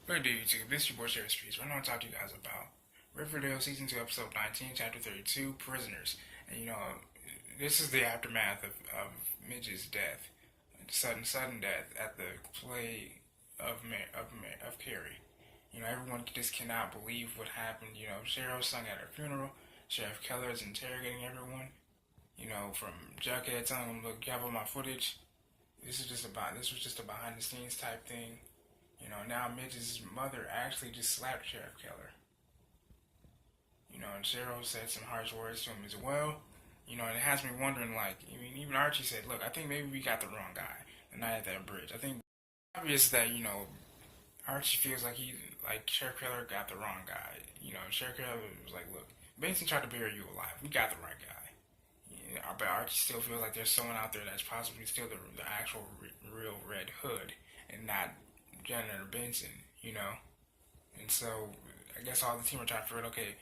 Good day, YouTube. This is your boy Share Streets. What I want to talk to you guys about Riverdale Season 2, Episode 19, Chapter 32, Prisoners. And this is the aftermath of Midge's death, sudden death at the play of Carrie. Everyone just cannot believe what happened. Cheryl sung at her funeral. Sheriff Keller is interrogating everyone. From Jughead telling him, "Look, you have all my footage." This was just a behind the scenes type thing. Now Midge's mother actually just slapped Sheriff Keller. And Cheryl said some harsh words to him as well. And it has me wondering, even Archie said, "Look, I think maybe we got the wrong guy the night at that bridge. I think it's obvious that, Archie feels like Sheriff Keller got the wrong guy. Sheriff Keller was like, look, Benson tried to bury you alive. We got the right guy. But Archie still feels like there's someone out there that's possibly still the actual real Red Hood and not Janitor Benson. And so I guess all the team are trying to figure out, okay,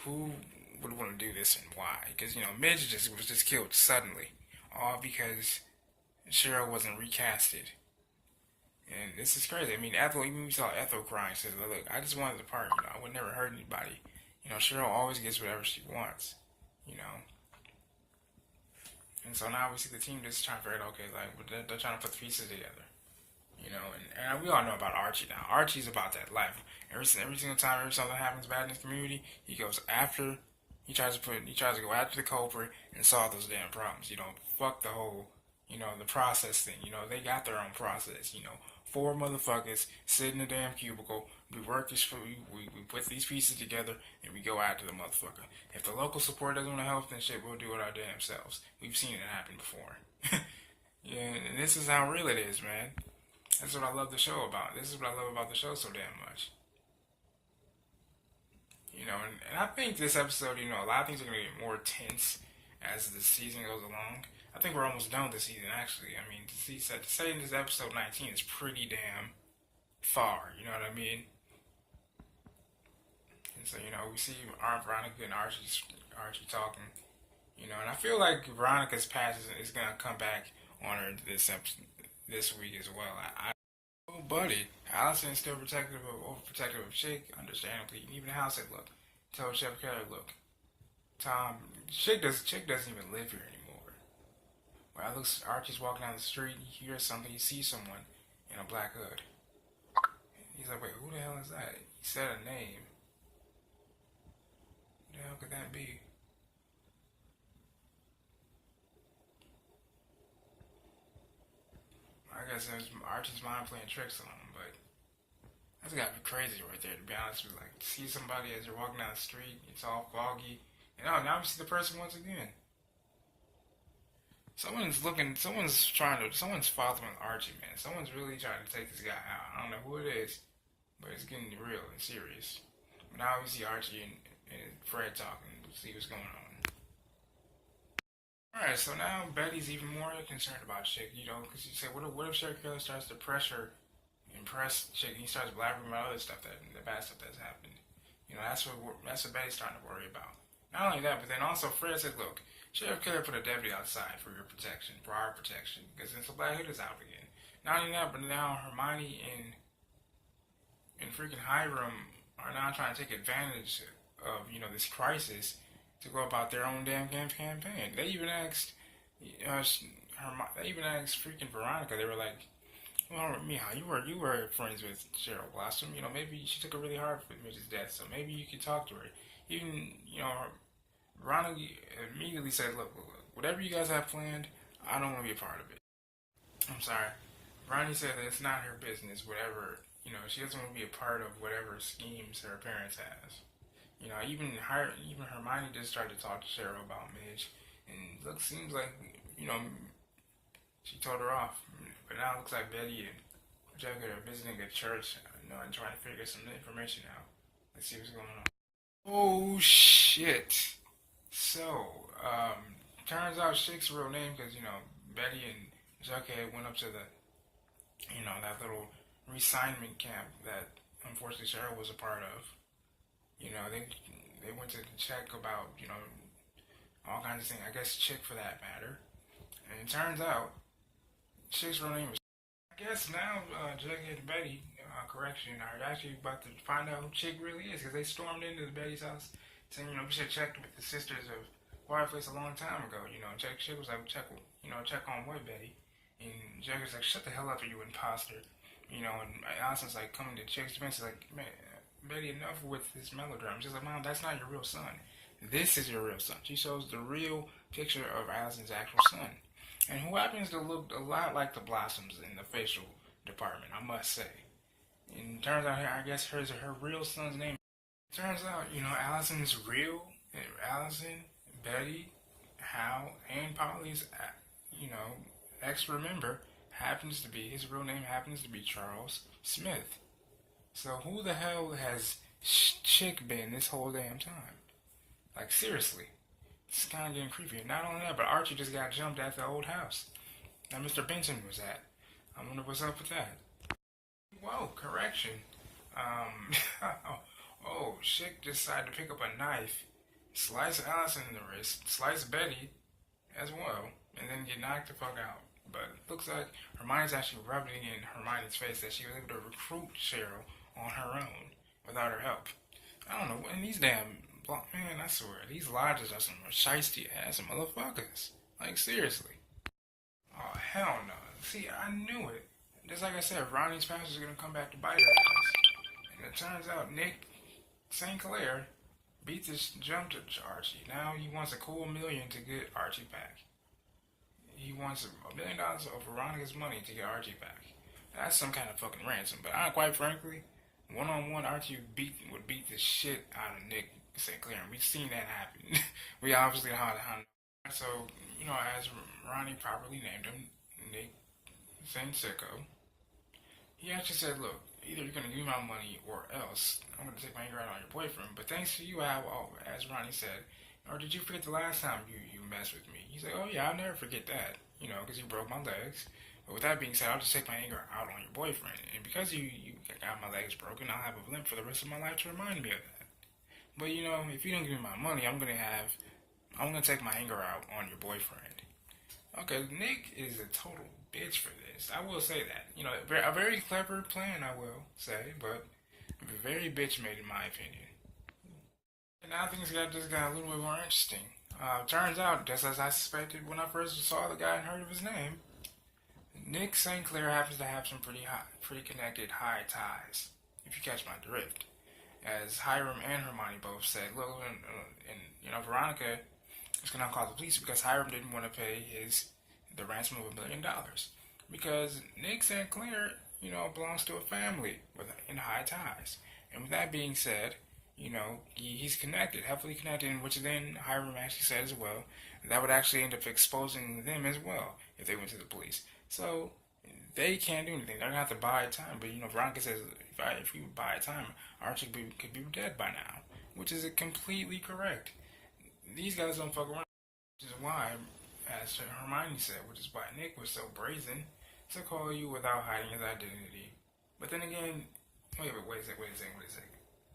who would want to do this and why? Because, Midge was just killed suddenly, all because Cheryl wasn't recasted. And this is crazy. I mean, Ethel, even we saw Ethel crying, says, look, I just wanted the part, I would never hurt anybody. Cheryl always gets whatever she wants, And so now we see the team just trying to figure out, okay, they're trying to put the pieces together. And we all know about Archie now. Archie's about that life. Every single time, something happens bad in his community, he goes after. He tries to go after the culprit and solve those damn problems. Fuck the whole, the process thing. They got their own process. Four motherfuckers sit in a damn cubicle. We work this. We put these pieces together and we go after the motherfucker. If the local support doesn't want to help, then shit, we'll do it our damn selves. We've seen it happen before. Yeah, and this is how real it is, man. That's what I love the show about. This is what I love about the show so damn much. And I think this episode, a lot of things are going to get more tense as the season goes along. I think we're almost done with the season, actually. I mean, to say in this episode 19 is pretty damn far, you know what I mean? And so, we see Aunt Veronica and Archie talking, and I feel like Veronica's past is going to come back on her this week as well. Oh, buddy, Allison is still overprotective of Chick, understandably. And even Hal said, look, tell Chef Keller, look, Tom, Chick doesn't even live here anymore. Well, Archie's walking down the street, he hears something, he sees someone in a black hood. He's like, wait, who the hell is that? He said a name. Who the hell could that be? I guess it was Archie's mind playing tricks on him, but that's gotta be crazy right there, to be honest with you. Like, see somebody as you're walking down the street, it's all foggy, and now we see the person once again. Someone's following Archie, man. Someone's really trying to take this guy out. I don't know who it is, but it's getting real and serious. But now we see Archie and Fred talking to see what's going on. Alright, so now Betty's even more concerned about Chick, because she said, what if Sheriff Keller starts to impress Chick, and he starts blabbering about other stuff, the bad stuff that's happened. That's what Betty's starting to worry about. Not only that, but then also Fred said, look, Sheriff Keller put a deputy outside for our protection, because since the Black Hood is out again. Not only that, but now Hermione and freaking Hiram are now trying to take advantage of, this crisis to go about their own damn campaign. They even asked, freaking Veronica. They were like, "Well, Mihal, you were friends with Cheryl Blossom. Maybe she took it really hard with Midge's death, so maybe you could talk to her." Even, Veronica immediately said, "Look, whatever you guys have planned, I don't want to be a part of it." I'm sorry. Veronica said that it's not her business. Whatever, she doesn't want to be a part of whatever schemes her parents has. Even Hermione just started to talk to Cheryl about Midge, and seems like, she told her off. But now it looks like Betty and Jughead are visiting a church, and trying to figure some information out. Let's see what's going on. Oh shit! So, turns out Chick's real name, because Betty and Jughead went up to that little reassignment camp that unfortunately Cheryl was a part of. They went to check about, all kinds of things. I guess Chick for that matter. And it turns out, Chick's real name is. I guess now, Jughead and Betty correction. Are actually about to find out who Chick really is because they stormed into Betty's house saying, we should have checked with the sisters of Fireplace a long time ago. Chick was like, check on what, Betty? And Jack was like, shut the hell up, you imposter. And Allison's like coming to Chick's defense, like, man, Betty, enough with this melodrama. She's like, Mom, that's not your real son. This is your real son. She shows the real picture of Allison's actual son. And who happens to look a lot like the Blossoms in the facial department, I must say. And it turns out, I guess her real son's name. It turns out, Allison is real. Allison, Betty, Hal, and Polly's, extra member his real name happens to be Charles Smith. So who the hell has Chick been this whole damn time? Like, seriously. It's kind of getting creepy. Not only that, but Archie just got jumped at the old house that Mr. Benson was at. I wonder what's up with that. Whoa, correction. Chick decided to pick up a knife, slice Allison in the wrist, slice Betty as well, and then get knocked the fuck out. But it looks like Hermione's actually rubbing in Hermione's face that she was able to recruit Cheryl on her own without her help. I don't know, and these damn, man, I swear, these lodges are some shiesty ass motherfuckers. Like, seriously. Oh, hell no. See, I knew it. Just like I said, Ronnie's past is going to come back to bite her ass. And it turns out Nick St. Clair beat this jump to Archie. Now he wants a cool $1 million to get Archie back. He wants $1 million of Veronica's money to get Archie back. That's some kind of fucking ransom. But quite frankly, one-on-one, Archie would beat the shit out of Nick St. Clair. And we've seen that happen. We obviously know how. So, as Ronnie properly named him, Nick St. Sicko, he actually said, look, either you're going to give me my money or else I'm going to take my anger out on your boyfriend. But thanks to you, Al, as Ronnie said, or did you forget the last time you messed with me? He's like, oh yeah, I'll never forget that, because you broke my legs. But with that being said, I'll just take my anger out on your boyfriend. And because you got my legs broken, I'll have a limp for the rest of my life to remind me of that. But, if you don't give me my money, I'm going to take my anger out on your boyfriend. Okay, Nick is a total bitch for this. I will say that. A very clever plan, I will say, but very bitch made in my opinion. And now things just got a little bit more interesting. Turns out, just as I suspected when I first saw the guy and heard of his name, Nick St. Clair happens to have some pretty connected high ties, if you catch my drift. As Hiram and Hermione both said, look, and Veronica is going to call the police because Hiram didn't want to pay the ransom of $1 million. Because Nick St. Clair, belongs to a family in high ties. And with that being said, he's connected, heavily connected, in which then Hiram actually said as well, that would actually end up exposing them as well if they went to the police. So they can't do anything. They're going to have to buy time. But, Veronica says, if you buy time, Archie could be dead by now, which is completely correct. These guys don't fuck around, which is why, as Hermione said, which is why Nick was so brazen to call you without hiding his identity. But then again, wait a second.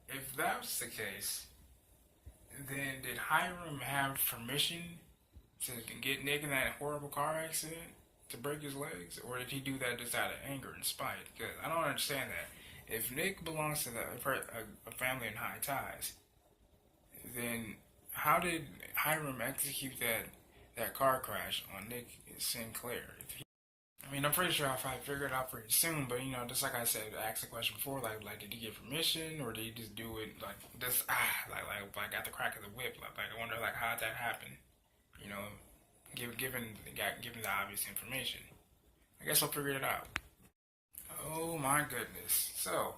If that's the case, then did Hiram have permission to get Nick in that horrible car accident to break his legs? Or did he do that just out of anger and spite? Because I don't understand that. If Nick belongs to a family in high ties, then how did Hiram execute that car crash on Nick Sinclair? I'm pretty sure I'll probably figure it out pretty soon, but, just like I said, I asked the question before, like did he get permission, or did he just do it, like at the crack of the whip? Like I wonder, how did that happen? Given the obvious information. I guess I'll figure it out. Oh my goodness. So,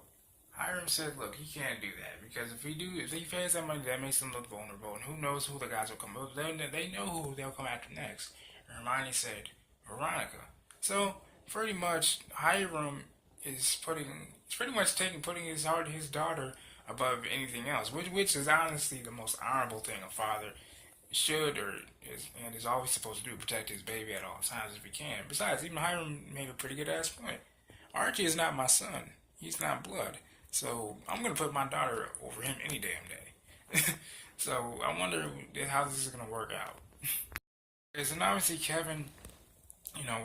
Hiram said, look, he can't do that, because if he pays that money, that makes him look vulnerable, and who knows who the guys will come up. They know who they'll come after next. Hermione said, Veronica. So, pretty much, Hiram is putting his daughter above anything else, which is honestly the most honorable thing a father should and is always supposed to do, protect his baby at all times if he can. Besides, even Hiram made a pretty good ass point. Archie is not my son. He's not blood. So, I'm going to put my daughter over him any damn day. So, I wonder how this is going to work out. So, obviously, Kevin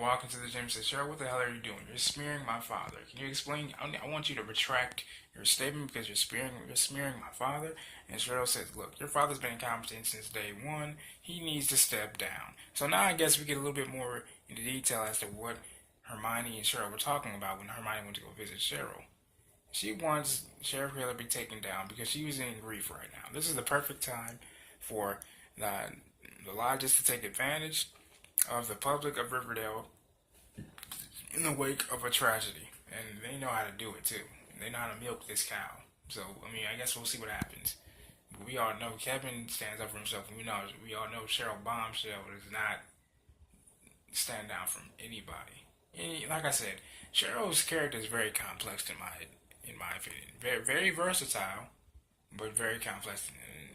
walk into the gym and say, Cheryl, what the hell are you doing? You're smearing my father. Can you explain? I want you to retract your statement because you're smearing my father. And Cheryl says, look, your father's been incompetent since day one. He needs to step down. So now I guess we get a little bit more into detail as to what Hermione and Cheryl were talking about when Hermione went to go visit Cheryl. She wants Sheriff Hill to be taken down because she was in grief right now. This is the perfect time for the lodges to take advantage of the public of Riverdale in the wake of a tragedy. And they know how to do it too. They know how to milk this cow. So, I mean, I guess we'll see what happens. But we all know Kevin stands up for himself. And we all know Cheryl Bombshell does not stand down from anybody. Like I said, Cheryl's character is very complex in my opinion. Very, very versatile, but very complex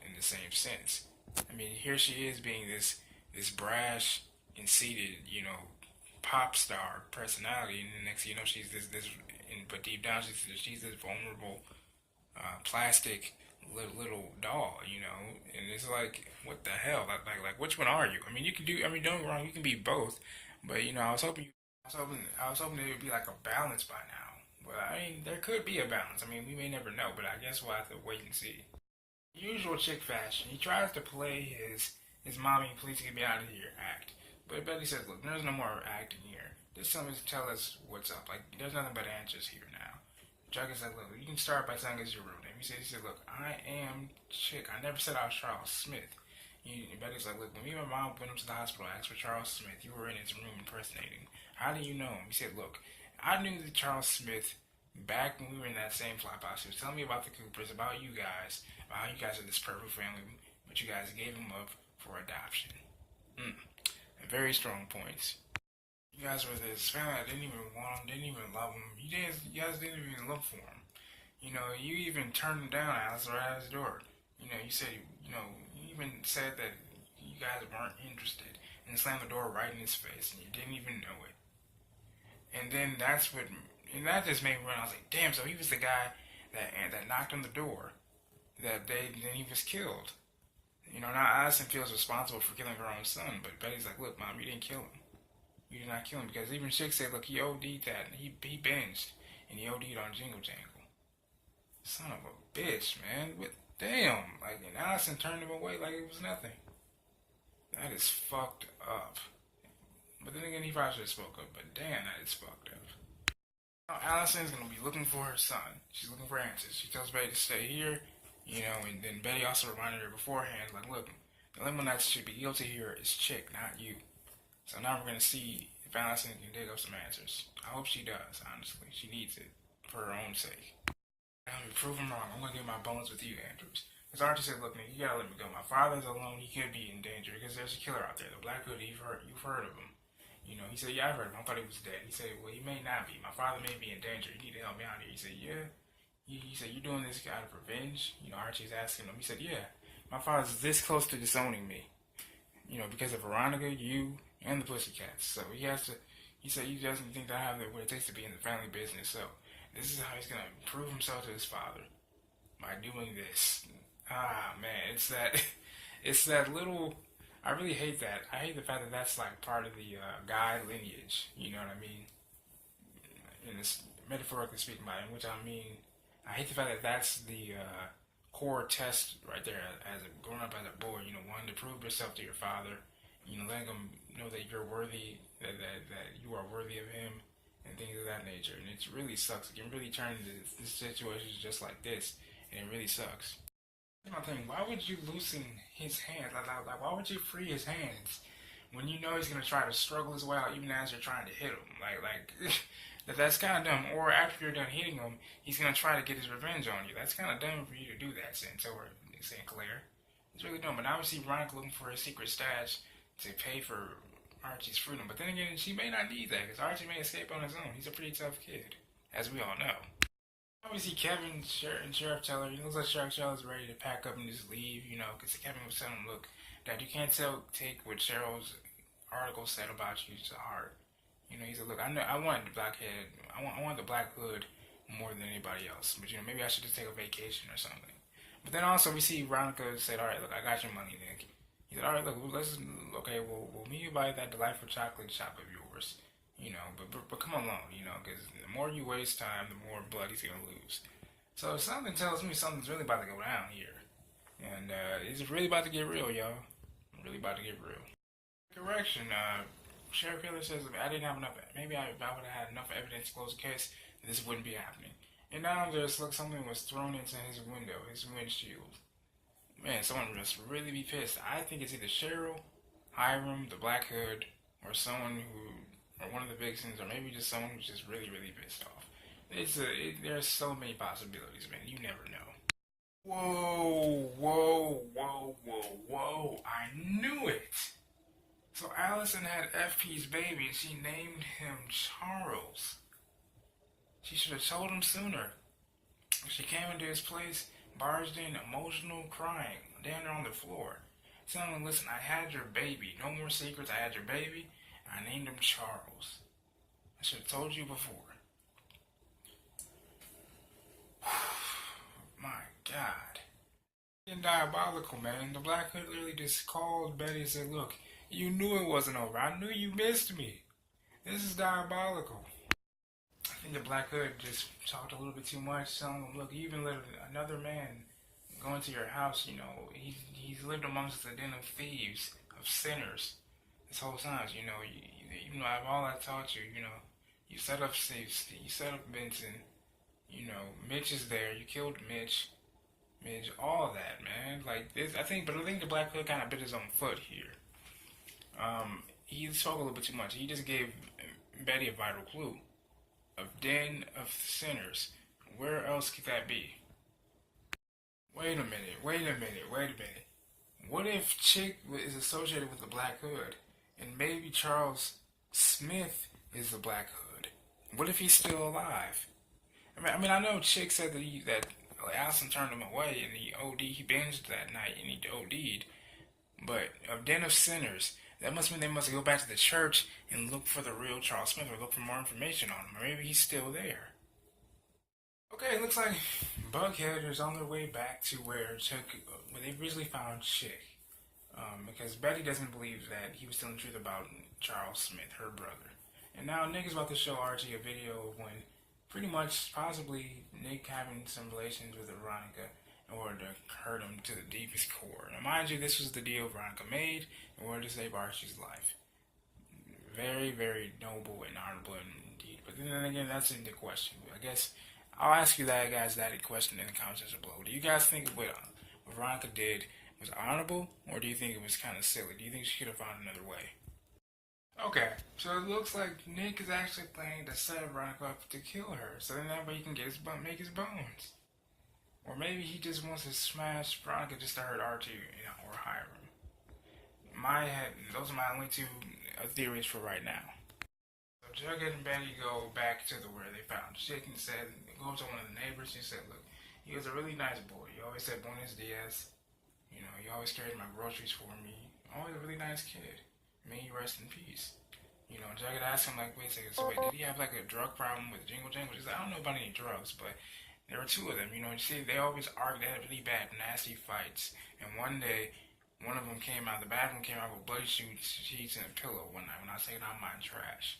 in the same sense. I mean, here she is being this brash, conceited, pop star personality, and the next thing you know, she's but deep down, she's this vulnerable, plastic little doll, and it's like, what the hell? Like, which one are you? I mean, you can do. I mean, don't get me wrong, you can be both, but I was hoping there would be like a balance by now. But I mean, there could be a balance. I mean, we may never know, but I guess we'll have to wait and see. Usual chick fashion. He tries to play his mommy, please get me out of here act. But Betty says, look, there's no more acting here. Just something to tell us what's up. Like, there's nothing but answers here now. Chuck is like, look, you can start by telling us your real name. He said, look, I am Chick. I never said I was Charles Smith. Betty's like, look, when me and my mom went up to the hospital, I asked for Charles Smith. You were in his room impersonating. How do you know him? He said, look, I knew that Charles Smith back when we were in that same flophouse. He was telling me about the Coopers, about you guys, about how you guys are this perfect family, but you guys gave him up for adoption. Very strong points. You guys were this family that didn't even want him, didn't even love him. You guys didn't even look for him. You even turned him down, Alice, right at his door. You said, you even said that you guys weren't interested, and slammed the door right in his face, and you didn't even know it. And then that just made me run. I was like, damn, so he was the guy that knocked on the door, then he was killed. Now Allison feels responsible for killing her own son, but Betty's like, look, Mom, you didn't kill him. You did not kill him, because even Chick said, look, he OD'd that, and he binged, and he OD'd on Jingle Jangle. Son of a bitch, man. But damn, and Allison turned him away like it was nothing. That is fucked up. But then again, he probably should have spoke up, but damn, that is fucked up. Now, Allison's gonna be looking for her son. She's looking for answers. She tells Betty to stay here, and then Betty also reminded her beforehand, like, look, the only one that should be guilty here is Chick, not you. So now we're gonna see if Allison can dig up some answers. I hope she does, honestly. She needs it, for her own sake. I'm gonna prove him wrong. I'm gonna get my bones with you, Andrews. Because Archie said, look, man, you gotta let me go. My father's alone. He could be in danger because there's a killer out there. The Black Hood, you've heard of him. He said, yeah, I've heard of him. I thought he was dead. He said, well, he may not be. My father may be in danger. You need to help me out here. He said, yeah. He said, you're doing this out of revenge? Archie's asking him. He said, yeah. My father's this close to disowning me. Because of Veronica, you, and the Pussycats. So he said he doesn't think that I have what it takes to be in the family business. So this is how he's going to prove himself to his father. By doing this. Ah, man. It's that little... I really hate that. I hate the fact that that's like part of the guy lineage. You know what I mean? In this metaphorically speaking, by which I mean, I hate the fact that that's the core test right there as growing up as a boy. Wanting to prove yourself to your father. Letting him know that you're worthy, that you are worthy of him, and things of that nature. And it really sucks. It can really turn into this situations just like this, and it really sucks. My thing, why would you loosen his hands? Like, why would you free his hands when you know he's gonna try to struggle his way out, even as you're trying to hit him? That's kind of dumb. Or after you're done hitting him, he's gonna try to get his revenge on you. That's kind of dumb for you to do that, St. Clair. It's really dumb. But now we see Veronica looking for his secret stash to pay for Archie's freedom. But then again, she may not need that because Archie may escape on his own. He's a pretty tough kid, as we all know. Obviously, Kevin and Sheriff Teller, it looks like Sheriff Teller's ready to pack up and just leave, because Kevin was telling him, look, Dad, you can't take what Cheryl's article said about you to heart. He said, look, I want the black head, I want the Black Hood more than anybody else, but, maybe I should just take a vacation or something. But then also we see Veronica said, all right, look, I got your money, Nick. He said, all right, look, okay, we'll meet you by that delightful chocolate shop of yours. But come along, because the more you waste time, the more blood he's going to lose. So something tells me something's really about to go down here. And it's really about to get real, y'all. Really about to get real. Correction, Sheriff Taylor says I didn't have enough. Maybe if I would have had enough evidence to close the case, this wouldn't be happening. And now there's like something was thrown into his window, his windshield. Man, someone must really be pissed. I think it's either Cheryl, Hiram, the Black Hood, or someone or one of the Vixens, or maybe just someone who's just really, really pissed off. There's so many possibilities, man. You never know. Whoa, whoa, whoa, whoa, whoa. I knew it. So Allison had FP's baby and she named him Charles. She should have told him sooner. She came into his place, barged in, emotional, crying, down there on the floor. Telling him, listen, I had your baby. No more secrets. I had your baby. I named him Charles. I should have told you before. My God. It's diabolical, man. The Black Hood literally just called Betty and said, look, you knew it wasn't over. I knew you missed me. This is diabolical. I think the Black Hood just talked a little bit too much, telling him, look, you even let another man go into your house, he's lived amongst the den of thieves, of sinners, this whole time, even though all I taught you, you set up Steve, you set up Benson, Mitch is there, you killed Mitch, all that, man, like this, I think the Black Hood kind of bit his own foot here. He spoke a little bit too much. He just gave Betty a vital clue. Of den of sinners. Where else could that be? Wait a minute. What if Chick is associated with the Black Hood, and maybe Charles Smith is the Black Hood? What if he's still alive? I know Chick said that Allison turned him away, and he binged that night, and he OD'd. But of den of sinners, that must mean they must go back to the church and look for the real Charles Smith, or look for more information on him, or maybe he's still there. Okay, it looks like Bughead is on their way back to where they originally found Chick. Because Betty doesn't believe that he was telling the truth about Charles Smith, her brother. And now Nick is about to show Archie a video of when, pretty much, possibly, Nick having some relations with Veronica in order to hurt him to the deepest core. Now, mind you, this was the deal Veronica made in order to save Archie's life. Very, very noble and honorable indeed. But then again, that's in the question. I guess I'll ask you that question in the comments below. Do you guys think what Veronica did was honorable, or do you think it was kind of silly? Do you think she could have found another way? Okay, so it looks like Nick is actually planning to set Veronica up to kill her, so then that way he can make his bones. Or maybe he just wants to smash Veronica just to hurt Archie, or Hiram. Those are my only two theories for right now. So Jughead and Betty go back to where they found Chick and go to one of the neighbors. She said, look, he was a really nice boy. He always said Buenos Dias. He always carried my groceries for me. Always a really nice kid. May he rest in peace. Jughead asked him, wait a second, so did he have a drug problem with Jingle Jangle? He's like, I don't know about any drugs, but there were two of them, they always argued, they had really bad, nasty fights. And one day, one of them came out, the bad one came out with bloody sheets and a pillow one night when I was taking out my trash.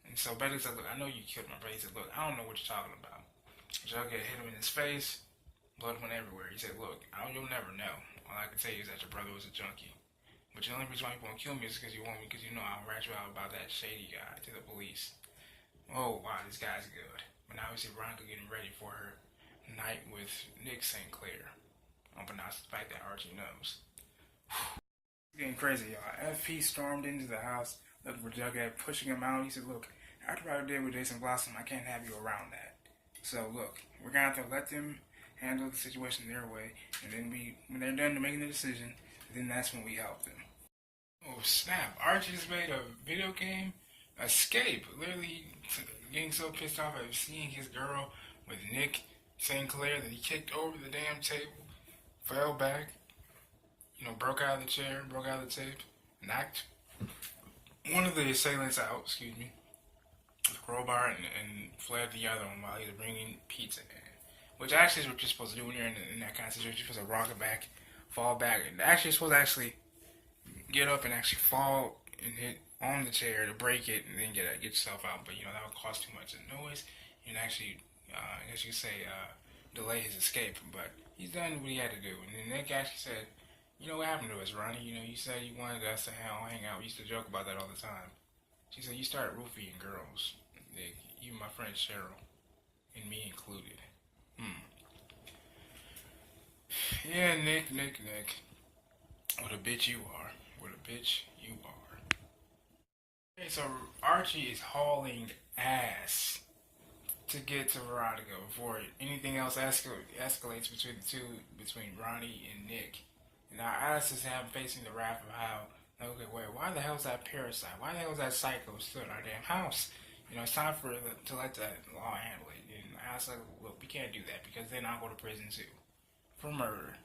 And so Betty said, look, I know you killed my brother. He said, look, I don't know what you're talking about. Jughead hit him in his face, blood went everywhere. He said, look, you'll never know. All I can tell you is that your brother was a junkie. But the only reason why you won't kill me is because you want me, because I'll rat you out about that shady guy to the police. Oh, wow, this guy's good. But now we see Veronica getting ready for her night with Nick St. Clair. Unbeknownst to the fact that Archie knows. It's getting crazy, y'all. FP stormed into the house looking for Jughead, pushing him out. He said, look, after what I did with Jason Blossom, I can't have you around that. So, look, we're going to have to let them handle the situation their way, and then when they're done making the decision, then that's when we help them. Oh, snap. Archie's made a video game escape. Literally getting so pissed off at seeing his girl with Nick St. Clair that he kicked over the damn table, fell back, broke out of the chair, broke out of the tape, knocked one of the assailants out, with a crowbar and fled the other one while he was bringing pizza in. Which actually is what you're supposed to do when you're in that kind of situation. You're supposed to rock it back, fall back, and actually you're supposed to get up and actually fall and hit on the chair to break it and then get yourself out. But that would cause too much noise and actually, I guess you could say, delay his escape. But he's done what he had to do. And then Nick actually said, what happened to us, Ronnie? You said you wanted us to hang out. We used to joke about that all the time. She said, you started roofiing girls. Nick, even my friend Cheryl, and me included. Yeah, Nick. What a bitch you are. What a bitch you are. Okay, so Archie is hauling ass to get to Veronica before anything else escalates between the two, between Ronnie and Nick. And our ass is facing the wrath of how, okay, wait, why the hell is that parasite? Why the hell is that psycho still in our damn house? It's time to let the law handle it. And I was like, look, we can't do that because then I'll go to prison too. For murder.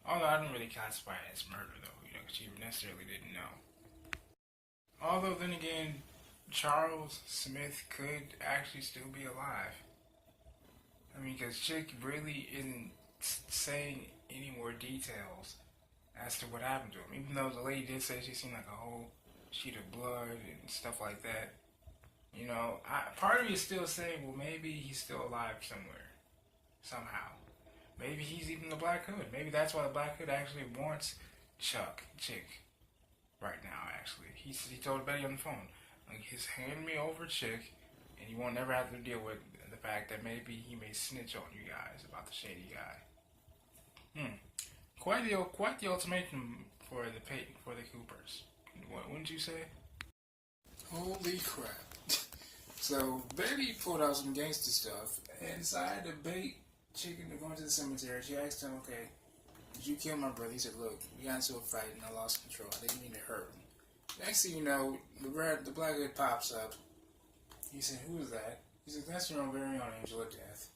Although I didn't really classify it as murder though, because she necessarily didn't know. Although then again, Charles Smith could actually still be alive. Because Chick really isn't saying any more details as to what happened to him. Even though the lady did say she seemed like a whole sheet of blood and stuff like that. Part of me is still saying, well, maybe he's still alive somewhere. Somehow. Maybe he's even the Black Hood. Maybe that's why the Black Hood actually wants Chick right now, actually. He told Betty on the phone, he's hand me over Chick, and you won't never have to deal with the fact that maybe he may snitch on you guys about the shady guy. Quite the ultimatum for the Coopers. Wouldn't you say? Holy crap. So, Betty pulled out some gangster stuff and decided to bait Chick into going to the cemetery. She asked him, okay, did you kill my brother? He said, look, we got into a fight and I lost control. I didn't mean to hurt him. Next thing you know, the Black Hood pops up. He said, who is that? He said, that's your own very own angel of death.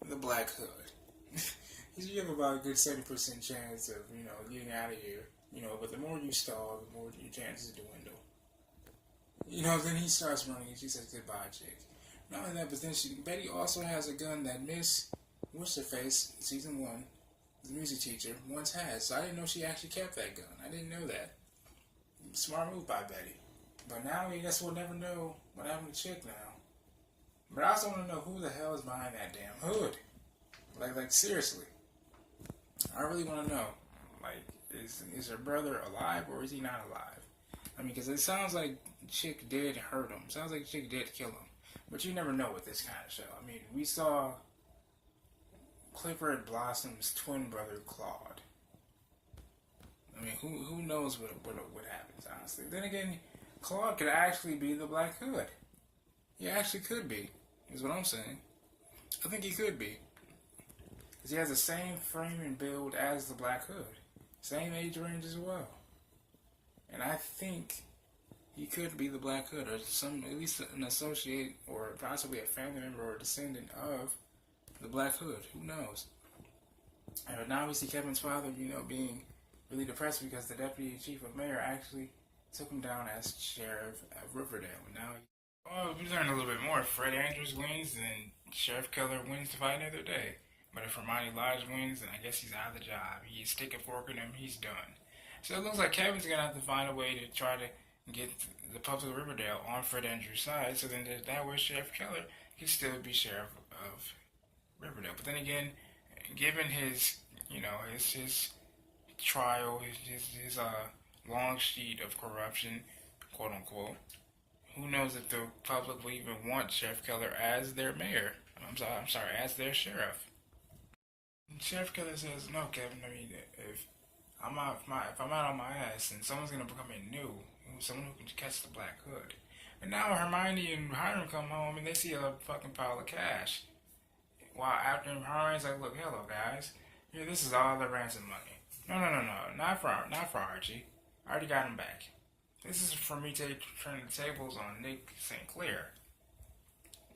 The Black Hood. He said, you have about a good 70% chance of, getting out of here. But the more you stall, the more your chances dwindle. Then he starts running and she says, goodbye, Chick. Not only that, but then Betty also has a gun that Miss What's-Her-Face, season 1, the music teacher, once had. So I didn't know she actually kept that gun. I didn't know that. Smart move by Betty. But now I guess we'll never know what happened to Chick now. But I also want to know who the hell is behind that damn hood. Like seriously. I really want to know. Is her brother alive or is he not alive? Because it sounds like Chick did hurt him. Sounds like Chick did kill him. But you never know with this kind of show. We saw Clifford Blossom's twin brother, Claude. Who knows what happens, honestly. Then again, Claude could actually be the Black Hood. He actually could be, is what I'm saying. I think he could be. Because he has the same frame and build as the Black Hood. Same age range as well. And I think he could be the Black Hood, or at least an associate, or possibly a family member or a descendant of the Black Hood. Who knows? And now we see Kevin's father, being really depressed because the deputy chief of mayor actually took him down as sheriff of Riverdale. And now, we learned a little bit more. Fred Andrews wins, and Sheriff Keller wins to fight another day. But if Hermione Lodge wins, then I guess he's out of the job. He's stick a fork in him, he's done. So it looks like Kevin's going to have to find a way to try to get the public of Riverdale on Fred Andrews' side, so then that way Sheriff Keller can still be sheriff of Riverdale. But then again, given his trial, his long sheet of corruption, quote unquote, who knows if the public will even want Sheriff Keller as their mayor? I'm sorry, as their sheriff. And Sheriff Keller says, no, Kevin. If I'm out on my ass, and someone's gonna come in new, someone who can catch the Black Hood. And now Hermione and Hiram come home and they see a fucking pile of cash. While after Hermione's like, look, hello guys, this is all the ransom money. No, not for Archie. I already got him back. This is for me to turn the tables on Nick St. Clair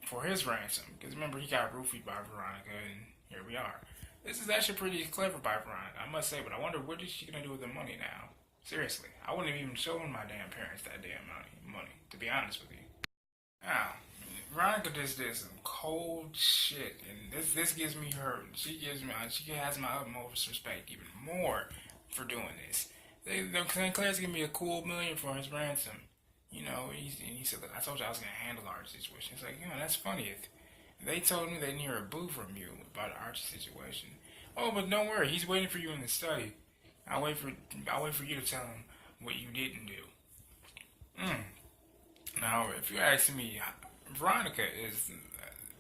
for his ransom. Because remember, he got roofied by Veronica, and here we are. This is actually pretty clever by Veronica, I must say, but I wonder what is she going to do with the money now? Seriously, I wouldn't have even shown my damn parents that damn money, to be honest with you. Now, Veronica just did some cold shit, and this gives me her, she has my utmost respect even more for doing this. Claire's giving me a cool $1 million for his ransom. He said, look, I told you I was going to handle our situation. It's like, that's funny. They told me they didn't hear a boo from you about the Archie situation. Oh, but don't worry, he's waiting for you in the study. I'll wait for you to tell him what you didn't do. Now, if you ask me, Veronica is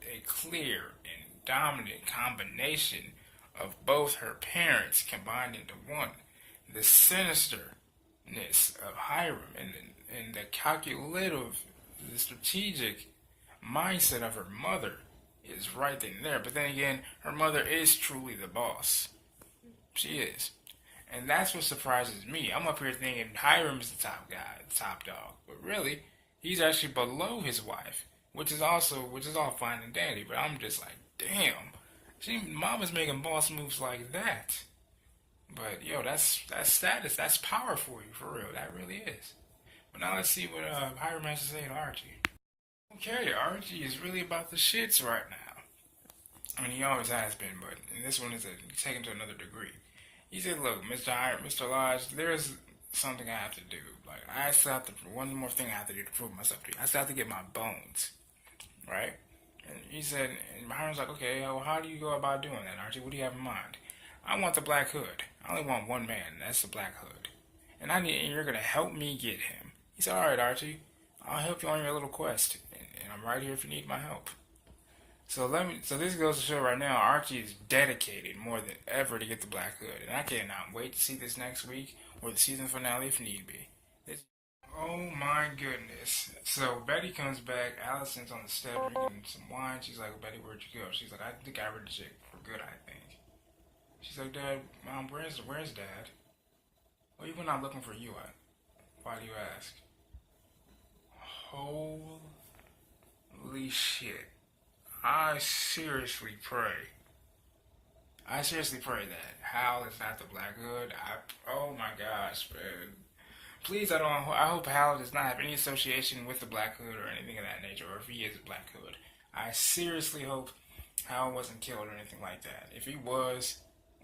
a clear and dominant combination of both her parents combined into one. The sinisterness of Hiram and the calculative, the strategic mindset of her mother is right there. But then again, her mother is truly the boss. She is. And that's what surprises me. I'm up here thinking Hiram's the top guy, the top dog. But really, he's actually below his wife, which is all fine and dandy. But I'm just like, damn, mama's making boss moves like that. But that's status. That's power for you, for real. That really is. But now let's see what Hiram has to say to Archie. Okay, Archie is really about the shits right now. I mean, he always has been, but this one is taken to another degree. He said, look, Mr. Lodge, there's something I have to do. Like, I still have to, one more thing I have to do to prove myself to you. I still have to get my bones, right? And he said, and Hiram's like, okay, well, how do you go about doing that, Archie? What do you have in mind? I want the Black Hood. I only want one man, and that's the Black Hood. And you're going to help me get him. He said, all right, Archie, I'll help you on your little quest, and I'm right here if you need my help. So this goes to show right now, Archie is dedicated more than ever to get the Black Hood, and I cannot wait to see this next week or the season finale if need be. Oh my goodness! So Betty comes back. Allison's on the step drinking some wine. She's like, "Betty, where'd you go?" She's like, "I think I rid the chick for good. I think." She's like, "Dad, Mom, where's Dad?" Well, he went out looking for you. Why do you ask? Holy shit! I seriously pray that Hal is not the Black Hood. Oh my gosh, man. Please, I hope Hal does not have any association with the Black Hood or anything of that nature, or if he is a Black Hood. I seriously hope Hal wasn't killed or anything like that. If he was,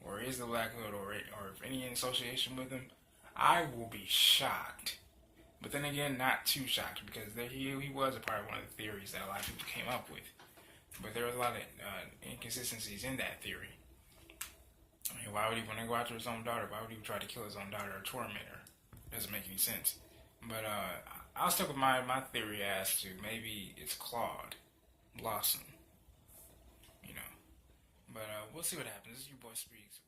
or is the Black Hood, or if any association with him, I will be shocked. But then again, not too shocked, because he was a part of one of the theories that a lot of people came up with. But there was a lot of inconsistencies in that theory. I mean, why would he want to go after his own daughter? Why would he try to kill his own daughter or torment her? Doesn't make any sense. But I'll stick with my theory as to maybe it's Claude Blossom. But we'll see what happens. This is your boy Speaks.